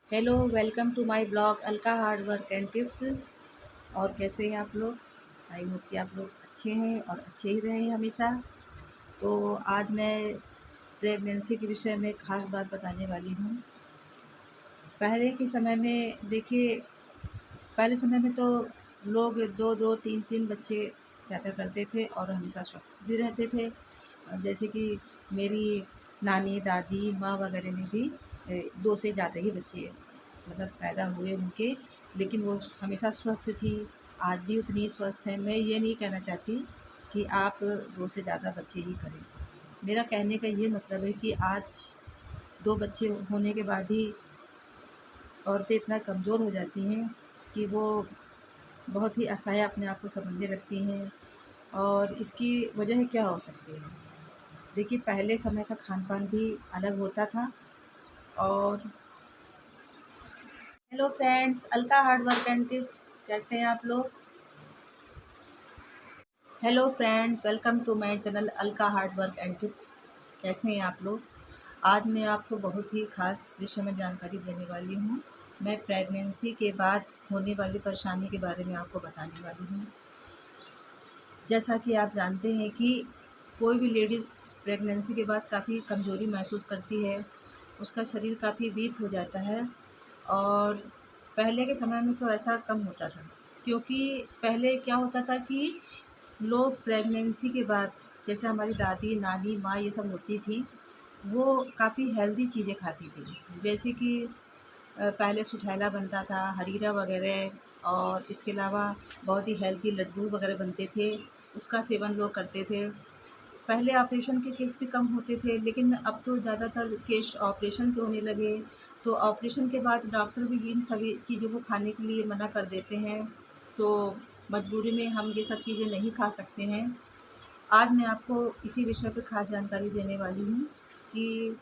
Hello, welcome to my blog Alka hard work and tips. और कैसे हैं आप लोग? आई होप कि आप लोग अच्छे हैं और अच्छे ही रहें हमेशा। तो आज मैं प्रेगनेंसी के विषय में ख़ास बात बताने वाली हूँ। पहले के समय में देखिए, पहले समय में तो लोग दो दो तीन तीन बच्चे पैदा करते थे और हमेशा स्वस्थ भी रहते थे। जैसे कि मेरी नानी, दादी, माँ वगैरह ने भी दो से ज़्यादा ही बच्चे मतलब पैदा हुए उनके, लेकिन वो हमेशा स्वस्थ थी। आज भी उतनी स्वस्थ है। मैं ये नहीं कहना चाहती कि आप दो से ज़्यादा बच्चे ही करें। मेरा कहने का ये मतलब है कि आज दो बच्चे होने के बाद ही औरतें इतना कमज़ोर हो जाती हैं कि वो बहुत ही असहाय अपने आप को समझने लगती हैं। और इसकी वजह क्या हो सकती है? देखिए, पहले समय का खान पान भी अलग होता था। और hello friends, Alka hard work and tips, कैसे हैं आप लोग? Hello friends, welcome to my channel Alka hard work and tips. कैसे हैं आप लोग? आज मैं आपको बहुत ही ख़ास विषय में जानकारी देने वाली हूँ। मैं प्रेगनेंसी के बाद होने वाली परेशानी के बारे में आपको बताने वाली हूँ। जैसा कि आप जानते हैं कि कोई भी लेडीज़ प्रेगनेंसी के बाद काफ़ी कमज़ोरी महसूस करती है, उसका शरीर काफ़ी वीक हो जाता है। और पहले के समय में तो ऐसा कम होता था, क्योंकि पहले क्या होता था कि लोग प्रेगनेंसी के बाद, जैसे हमारी दादी, नानी, माँ ये सब होती थी, वो काफ़ी हेल्दी चीज़ें खाती थी। जैसे कि पहले सुथैला बनता था, हरीरा वगैरह, और इसके अलावा बहुत ही हेल्दी लड्डू वगैरह बनते थे, उसका सेवन लोग करते थे। पहले ऑपरेशन के केस भी कम होते थे, लेकिन अब तो ज़्यादातर केस ऑपरेशन के होने लगे। तो ऑपरेशन के बाद डॉक्टर भी इन सभी चीज़ों को खाने के लिए मना कर देते हैं। तो मजबूरी में हम ये सब चीज़ें नहीं खा सकते हैं। आज मैं आपको इसी विषय पर ख़ास जानकारी देने वाली हूँ कि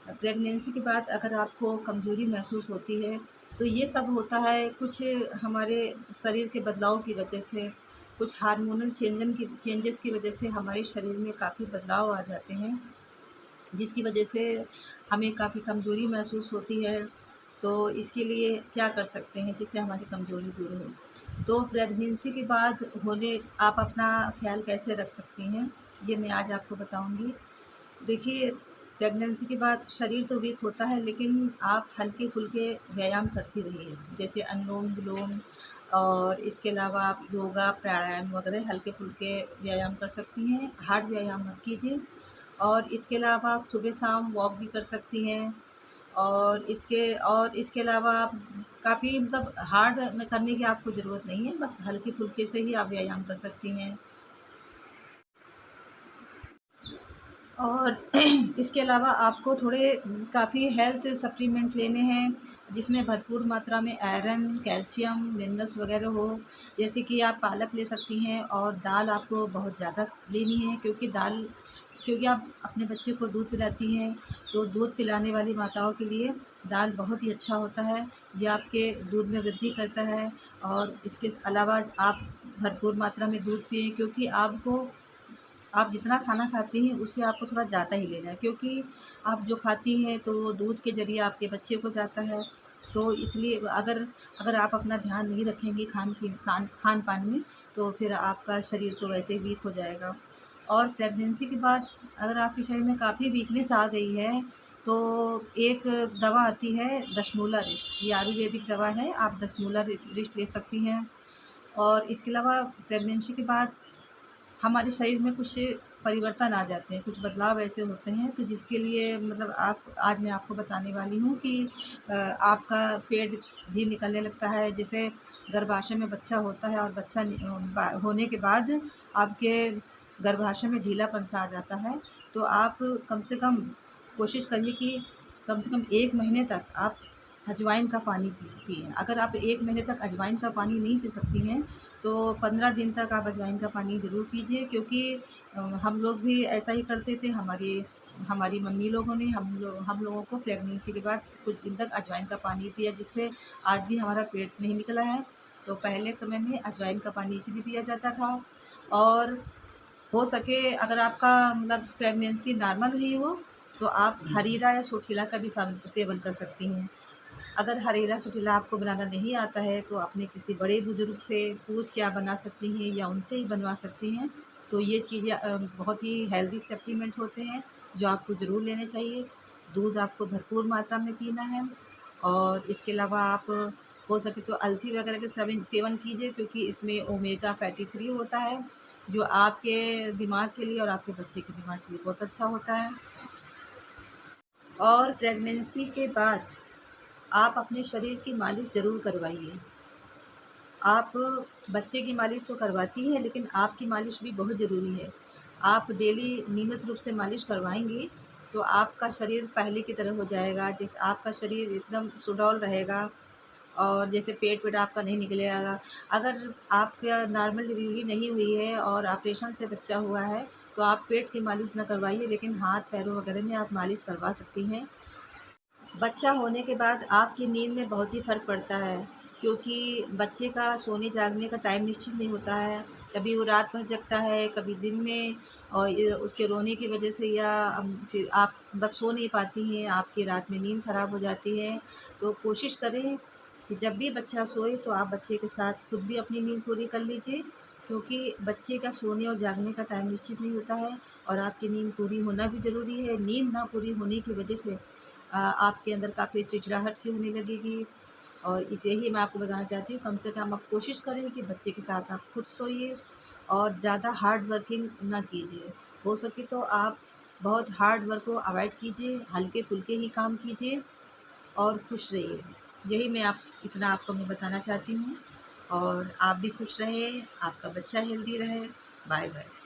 प्रेगनेंसी के बाद अगर आपको कमज़ोरी महसूस होती है, तो ये सब होता है कुछ हमारे शरीर के बदलाव की वजह से, कुछ हार्मोनल चेंजेस की वजह से हमारे शरीर में काफ़ी बदलाव आ जाते हैं, जिसकी वजह से हमें काफ़ी कमज़ोरी महसूस होती है। तो इसके लिए क्या कर सकते हैं जिससे हमारी कमज़ोरी दूर हो? तो प्रेगनेंसी के बाद होने आप अपना ख़्याल कैसे रख सकती हैं, ये मैं आज आपको बताऊँगी। देखिए, प्रेगनेंसी के बाद शरीर तो वीक होता है, लेकिन आप हल्के-फुल्के व्यायाम करती रहिए, जैसे अनुलोम-विलोम, और इसके अलावा आप योगा, प्राणायाम वगैरह हल्के-फुल्के व्यायाम कर सकती हैं। हार्ड व्यायाम मत कीजिए। और इसके अलावा आप सुबह-शाम वॉक भी कर सकती हैं। और इसके अलावा आप काफ़ी मतलब हार्ड में करने की आपको ज़रूरत नहीं है, बस हल्के-फुल्के से ही आप व्यायाम कर सकती हैं। और इसके अलावा आपको थोड़े काफ़ी हेल्थ सप्लीमेंट लेने हैं, जिसमें भरपूर मात्रा में आयरन, कैल्शियम, मिनरल्स वगैरह हो। जैसे कि आप पालक ले सकती हैं, और दाल आपको बहुत ज़्यादा लेनी है, क्योंकि आप अपने बच्चे को दूध पिलाती हैं, तो दूध पिलाने वाली माताओं के लिए दाल बहुत ही अच्छा होता है। ये आपके दूध में वृद्धि करता है। और इसके अलावा आप भरपूर मात्रा में दूध पिएँ, क्योंकि आप जितना खाना खाती हैं उससे आपको थोड़ा ज़्यादा ही लेना है, क्योंकि आप जो खाती हैं तो वो दूध के ज़रिए आपके बच्चे को जाता है। तो इसलिए अगर अगर आप अपना ध्यान नहीं रखेंगी खान पान में, तो फिर आपका शरीर तो वैसे ही वीक हो जाएगा। और प्रेगनेंसी के बाद अगर आपके शरीर में काफ़ी वीकनेस आ गई है, तो एक दवा आती है दशमूला रिष्ट, ये आयुर्वेदिक दवा है, आप दशमूला रिष्ट ले सकती हैं। और इसके अलावा प्रेगनेंसी के बाद हमारे शरीर में कुछ परिवर्तन आ जाते हैं, कुछ बदलाव ऐसे होते हैं, तो जिसके लिए मतलब आप आज मैं आपको बताने वाली हूँ कि आपका पेट भी निकलने लगता है। जैसे गर्भाशय में बच्चा होता है, और बच्चा होने के बाद आपके गर्भाशय में ढीलापन-सा आ जाता है। तो आप कम से कम कोशिश करिए कि कम से कम 1 महीने तक आप अजवाइन का पानी पिएँ। अगर आप 1 महीने तक अजवाइन का पानी नहीं पी सकती हैं, तो 15 दिन तक आप अजवाइन का पानी ज़रूर पीजिए, क्योंकि हम लोग भी ऐसा ही करते थे। हमारी हमारी मम्मी लोगों ने हम लोगों को प्रेगनेंसी के बाद कुछ दिन तक अजवाइन का पानी दिया, जिससे आज भी हमारा पेट नहीं निकला है। तो पहले के समय में अजवाइन का पानी इसीलिए दिया जाता था। और हो सके अगर आपका मतलब प्रेगनेंसी नॉर्मल रही हो, तो आप हरीरा या सोठिला का भी सेवन कर सकती हैं। अगर हरेरा सुटीला आपको बनाना नहीं आता है तो अपने किसी बड़े बुजुर्ग से पूछ के आप बना सकती हैं या उनसे ही बनवा सकती हैं। तो ये चीज़ें बहुत ही हेल्दी सप्लीमेंट होते हैं जो आपको ज़रूर लेने चाहिए। दूध आपको भरपूर मात्रा में पीना है और इसके अलावा आप हो सके तो अलसी वगैरह के सेवन कीजिए, क्योंकि इसमें ओमेगा फैटी 3 होता है जो आपके दिमाग के लिए और आपके बच्चे के दिमाग के लिए बहुत अच्छा होता है। और प्रेगनेंसी के बाद आप अपने शरीर की मालिश ज़रूर करवाइए। आप बच्चे की मालिश तो करवाती हैं, लेकिन आपकी मालिश भी बहुत ज़रूरी है। आप डेली नियमित रूप से मालिश करवाएँगी तो आपका शरीर पहले की तरह हो जाएगा। जैसे आपका शरीर एकदम सुडौल रहेगा और जैसे पेट-वेट आपका नहीं निकलेगा। अगर आपका नॉर्मल डिलीवरी नहीं हुई है और ऑपरेशन से बच्चा हुआ है, तो आप पेट की मालिश ना करवाइए, लेकिन हाथ-पैरों वगैरह में आप मालिश करवा सकती हैं। बच्चा होने के बाद आपकी नींद में बहुत ही फ़र्क पड़ता है, क्योंकि बच्चे का सोने जागने का टाइम निश्चित नहीं होता है। कभी वो रात भर जगता है, कभी दिन में, और ये उसके रोने की वजह से या फिर आप मतलब सो नहीं पाती हैं, आपकी रात में नींद ख़राब हो जाती है। तो कोशिश करें कि जब भी बच्चा सोए तो आप बच्चे के साथ खुद भी अपनी नींद पूरी कर लीजिए, क्योंकि बच्चे का सोने और जागने का टाइम निश्चित नहीं होता है और आपकी नींद पूरी होना भी ज़रूरी है। नींद ना पूरी होने की वजह से आपके अंदर काफ़ी चिड़चिड़ाहट सी होने लगेगी। और इसे ही मैं आपको बताना चाहती हूँ, कम से कम आप कोशिश करें कि बच्चे के साथ आप खुद सोइए और ज़्यादा हार्ड वर्किंग ना कीजिए। हो सके तो आप बहुत हार्ड वर्क को अवॉइड कीजिए, हल्के-फुल्के ही काम कीजिए और खुश रहिए। यही इतना आपको मैं बताना चाहती हूँ। और आप भी खुश रहें, आपका बच्चा हेल्दी रहे। Bye bye.